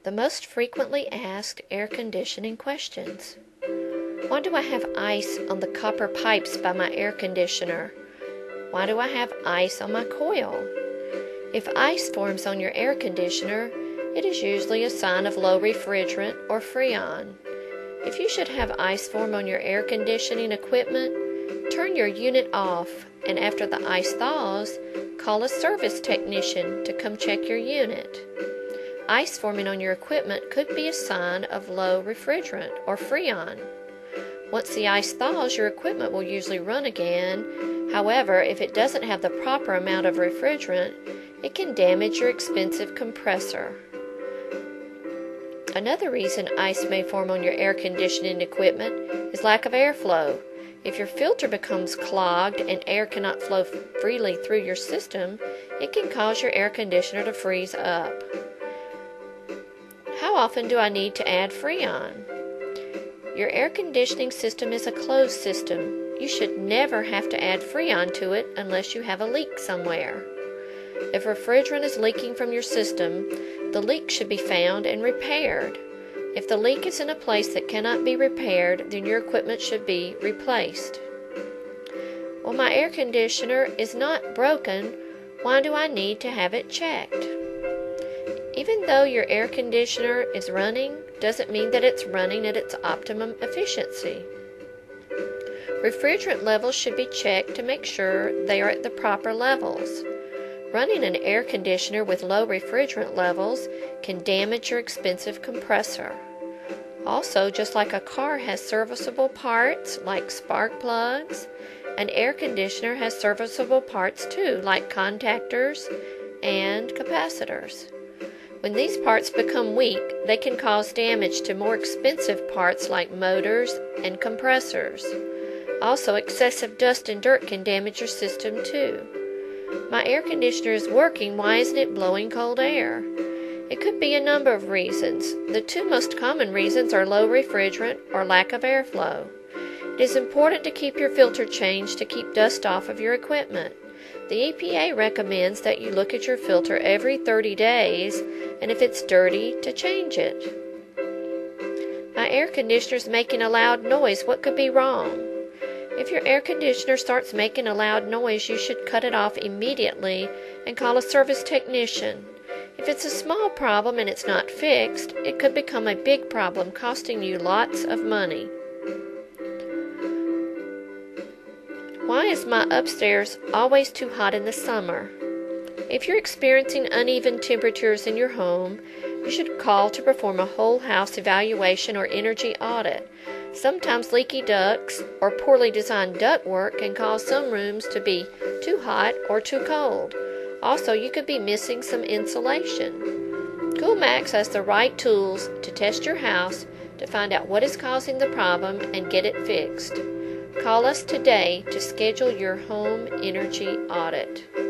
The most frequently asked air conditioning questions. Why do I have ice on the copper pipes by my air conditioner? Why do I have ice on my coil? If ice forms on your air conditioner, it is usually a sign of low refrigerant or Freon. If you should have ice form on your air conditioning equipment, turn your unit off, and after the ice thaws, call a service technician to come check your unit. Ice forming on your equipment could be a sign of low refrigerant or Freon. Once the ice thaws, your equipment will usually run again. However, if it doesn't have the proper amount of refrigerant, it can damage your expensive compressor. Another reason ice may form on your air conditioning equipment is lack of airflow. If your filter becomes clogged and air cannot flow freely through your system, it can cause your air conditioner to freeze up. How often do I need to add Freon? Your air conditioning system is a closed system. You should never have to add Freon to it unless you have a leak somewhere. If refrigerant is leaking from your system, the leak should be found and repaired. If the leak is in a place that cannot be repaired, then your equipment should be replaced. Well, my air conditioner is not broken. Why do I need to have it checked? Even though your air conditioner is running, doesn't mean that it's running at its optimum efficiency. Refrigerant levels should be checked to make sure they are at the proper levels. Running an air conditioner with low refrigerant levels can damage your expensive compressor. Also, just like a car has serviceable parts like spark plugs, an air conditioner has serviceable parts too, like contactors and capacitors. When these parts become weak, they can cause damage to more expensive parts like motors and compressors. Also, excessive dust and dirt can damage your system too. My air conditioner is working, why isn't it blowing cold air? It could be a number of reasons. The two most common reasons are low refrigerant or lack of airflow. It is important to keep your filter changed to keep dust off of your equipment. The EPA recommends that you look at your filter every 30 days, and if it's dirty, to change it. My air conditioner is making a loud noise. What could be wrong? If your air conditioner starts making a loud noise, you should cut it off immediately and call a service technician. If it's a small problem and it's not fixed, it could become a big problem, costing you lots of money. Why is my upstairs always too hot in the summer? If you're experiencing uneven temperatures in your home, you should call to perform a whole house evaluation or energy audit. Sometimes leaky ducts or poorly designed ductwork can cause some rooms to be too hot or too cold. Also, you could be missing some insulation. CoolMax has the right tools to test your house to find out what is causing the problem and get it fixed. Call us today to schedule your home energy audit.